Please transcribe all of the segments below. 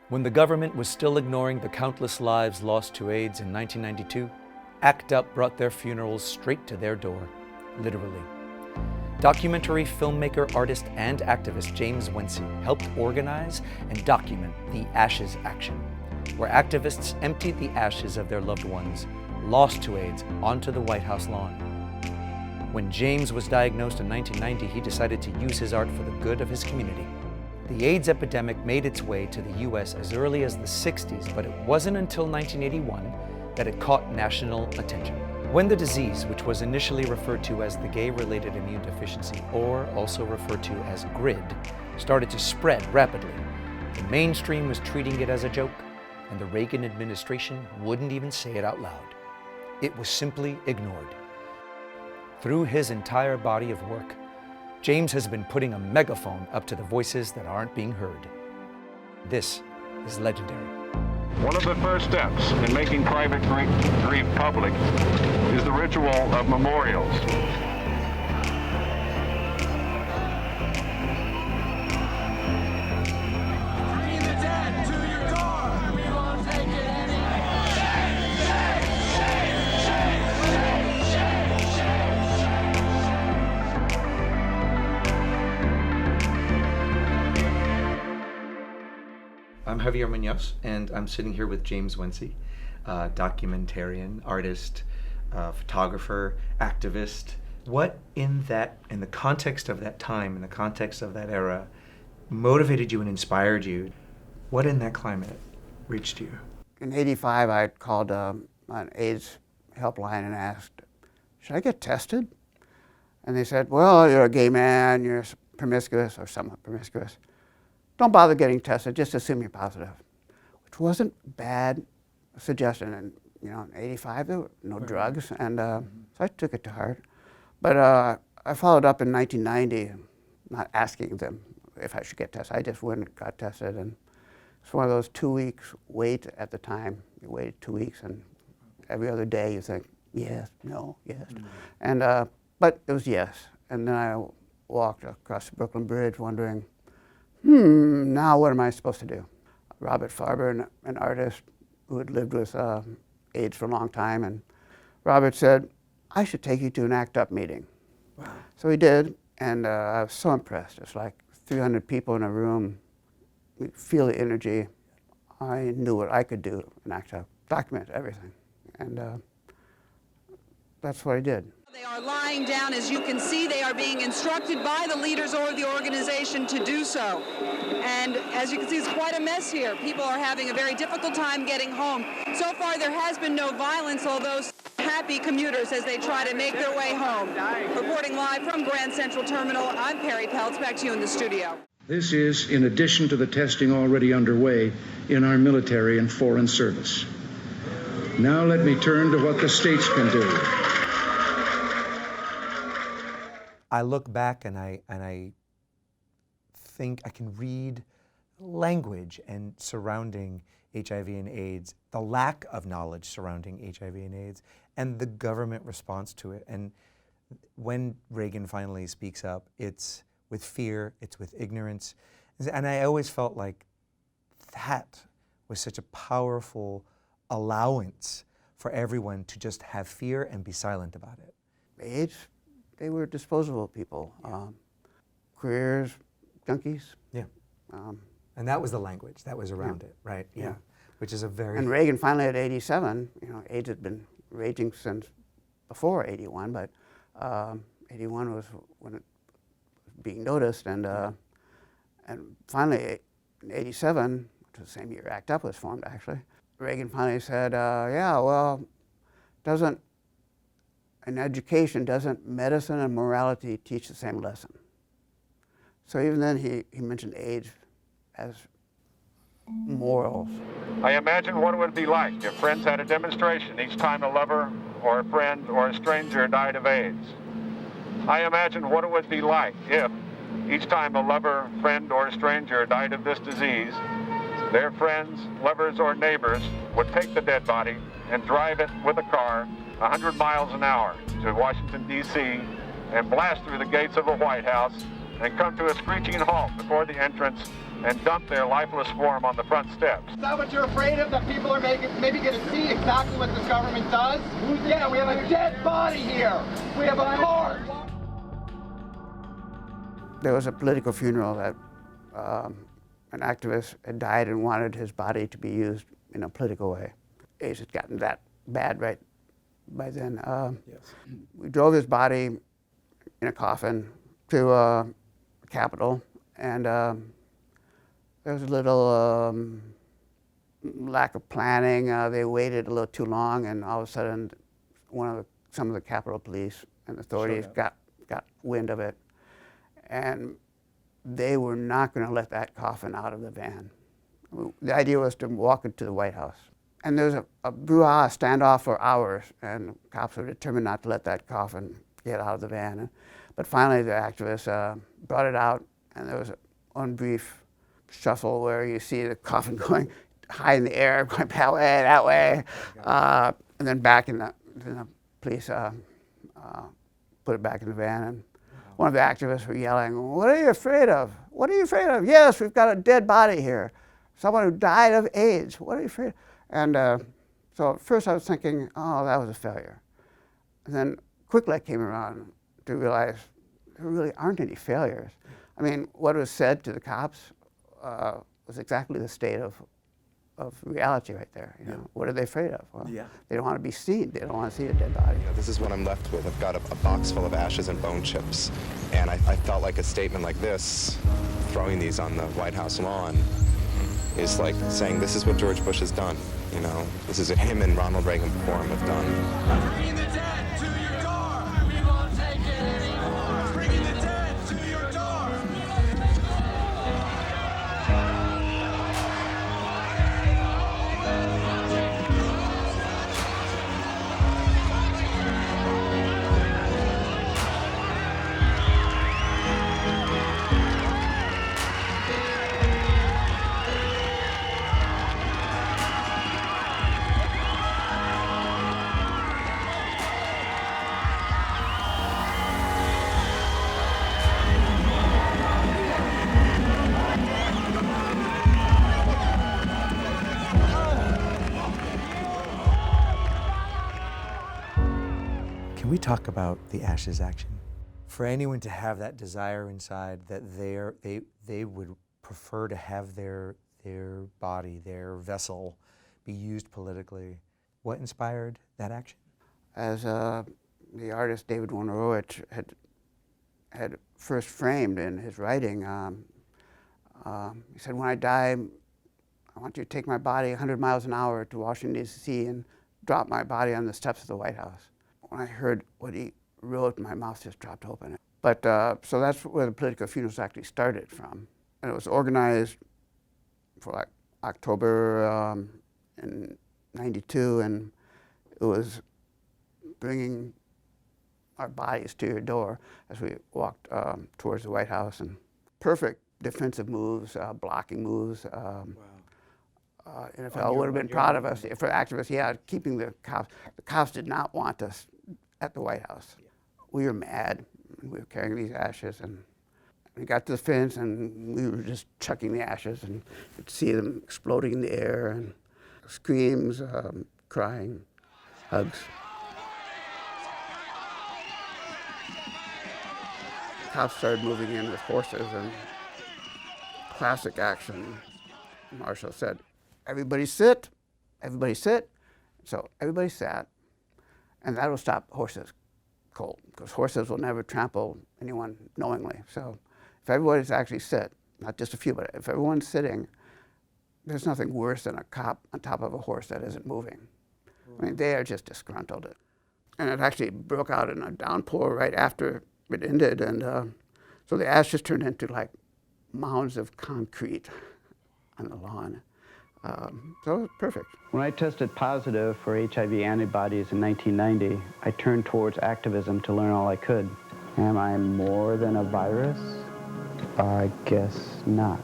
When the government was still ignoring the countless lives lost to AIDS in 1992, ACT UP brought their funerals straight to their door, literally. Documentary filmmaker, artist, and activist James Wentzy helped organize and document the Ashes Action, where activists emptied the ashes of their loved ones lost to AIDS onto the White House lawn. When James was diagnosed in 1990, he decided to use his art for the good of his community. The AIDS epidemic made its way to the US as early as the 60s, but it wasn't until 1981 that it caught national attention. When the disease, which was initially referred to as the gay-related immune deficiency, or also referred to as GRID, started to spread rapidly, the mainstream was treating it as a joke, and the Reagan administration wouldn't even say it out loud. It was simply ignored. Through his entire body of work, James has been putting a megaphone up to the voices that aren't being heard. This is legendary. One of the first steps in making private grief public is the ritual of memorials. I'm Javier Muñoz, and I'm sitting here with James Wentzy, documentarian, artist, photographer, activist. What in the context of that time, in the context of that era, motivated you and inspired you? What in that climate reached you? In '85, I called an AIDS helpline and asked, should I get tested? And they said, well, you're a gay man, you're promiscuous or somewhat promiscuous. Don't bother getting tested, just assume you're positive, which wasn't a bad suggestion. And in '85, there were no drugs, and so I took it to heart. But I followed up in 1990, not asking them if I should get tested. I just went and got tested, and it's one of those 2 weeks wait at the time. You waited 2 weeks, and every other day you think, yes, no, yes. And but it was yes. And then I walked across the Brooklyn Bridge wondering, now what am I supposed to do? Robert Farber, an artist who had lived with AIDS for a long time, and Robert said, I should take you to an ACT UP meeting. Wow. So he did, and I was so impressed. It's like 300 people in a room. We feel the energy. I knew what I could do in ACT UP, document everything. And that's what I did. They are lying down. As you can see, they are being instructed by the leaders or the organization to do so. And as you can see, it's quite a mess here. People are having a very difficult time getting home. So far, there has been no violence, although happy commuters as they try to make their way home. Reporting live from Grand Central Terminal, I'm Perry Peltz. Back to you in the studio. This is in addition to the testing already underway in our military and foreign service. Now let me turn to what the states can do. I look back and I think I can read language and surrounding HIV and AIDS, the lack of knowledge surrounding HIV and AIDS, and the government response to it. And when Reagan finally speaks up, it's with fear, it's with ignorance. And I always felt like that was such a powerful allowance for everyone to just have fear and be silent about it. AIDS, they were disposable people, careers, junkies. Yeah. And that was the language that was around it, right? Yeah. Which is a very... And Reagan finally at 87, AIDS had been raging since before 81, but 81 was when it was being noticed, and finally in 87, which was the same year ACT UP was formed actually, Reagan finally said, yeah, well, in education, doesn't medicine and morality teach the same lesson? So even then he mentioned AIDS as morals. I imagine what it would be like if friends had a demonstration each time a lover or a friend or a stranger died of AIDS. I imagine what it would be like if each time a lover, friend, or a stranger died of this disease, their friends, lovers, or neighbors would take the dead body and drive it with a car 100 miles an hour to Washington, D.C., and blast through the gates of the White House and come to a screeching halt before the entrance and dump their lifeless form on the front steps. Is that what you're afraid of? That people are maybe going to see exactly what this government does? Yeah, we have a dead body here. We have a corpse. There was a political funeral that an activist had died and wanted his body to be used in a political way. AIDS had gotten that bad right by then. Yes. We drove his body in a coffin to the Capitol, and there was a little lack of planning. They waited a little too long, and all of a sudden, some of the Capitol Police and authorities got wind of it, and they were not going to let that coffin out of the van. The idea was to walk into the White House. And there was a brouhaha standoff for hours, and cops were determined not to let that coffin get out of the van. But finally, the activists brought it out, and there was one brief shuffle where you see the coffin going high in the air, going that way, and then back in the police put it back in the van. And one of the activists were yelling, "What are you afraid of? What are you afraid of? Yes, we've got a dead body here. Someone who died of AIDS. What are you afraid of?" And so at first I was thinking, oh, that was a failure. And then quickly I came around to realize there really aren't any failures. I mean, what was said to the cops was exactly the state of reality right there. You know, what are they afraid of? Well, they don't want to be seen. They don't want to see a dead body. You know, this is what I'm left with. I've got a box full of ashes and bone chips. And I felt like a statement like this, throwing these on the White House lawn, is like saying this is what George Bush has done. You know, this is what him and Ronald Reagan before him have done. Bringing the dead to your door. We won't take it anymore. Bringing the dead to your door. Can we talk about the ashes action? For anyone to have that desire inside that they would prefer to have their body, their vessel, be used politically, what inspired that action? As the artist David Wojnarowicz had first framed in his writing, he said, "When I die, I want you to take my body 100 miles an hour to Washington, D.C. and drop my body on the steps of the White House." When I heard what he wrote, my mouth just dropped open. But so that's where the political funerals actually started from. And it was organized for like October in '92, and it was bringing our bodies to your door as we walked towards the White House. And perfect defensive moves, blocking moves. NFL would have been proud of us. For activists, keeping the cops. The cops did not want us at the White House. We were mad. We were carrying these ashes, and we got to the fence, and we were just chucking the ashes, and you could see them exploding in the air, and screams, crying, hugs. Cops started moving in with horses, and classic action. Marshall said, "Everybody sit, everybody sit." So everybody sat, and that'll stop horses cold, because horses will never trample anyone knowingly. So if everybody's actually sit, not just a few, but if everyone's sitting, there's nothing worse than a cop on top of a horse that isn't moving. I mean, they are just disgruntled. And it actually broke out in a downpour right after it ended, and so the ashes turned into like mounds of concrete on the lawn. So it was perfect. When I tested positive for HIV antibodies in 1990, I turned towards activism to learn all I could. Am I more than a virus? I guess not.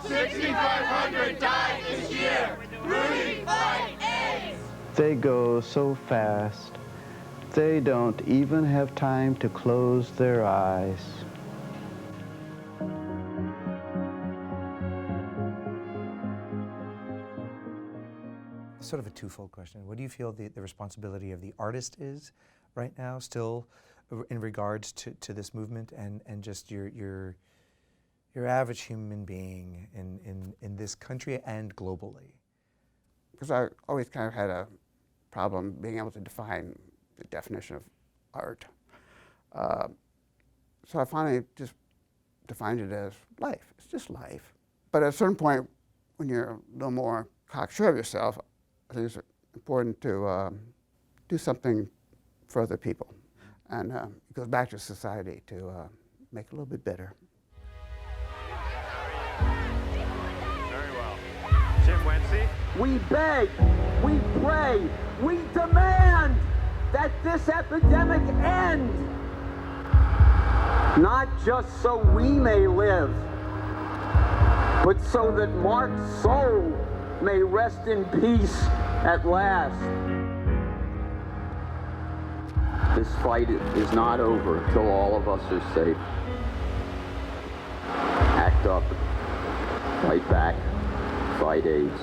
6,500 died this year. Rudy, fight AIDS! They go so fast, they don't even have time to close their eyes. Sort of a twofold question. What do you feel the responsibility of the artist is right now, still in regards to this movement, and just your average human being in this country and globally? Because I always kind of had a problem being able to define the definition of art. So I finally just defined it as life. It's just life. But at a certain point, when you're a little more cocksure of yourself, I think it's important to do something for other people. And it goes back to society to make it a little bit better. Very well. Jim Wentzy. We beg, we pray, we demand that this epidemic end. Not just so we may live, but so that Mark's soul may rest in peace at last. This fight is not over till all of us are safe. Act up, fight back, fight AIDS.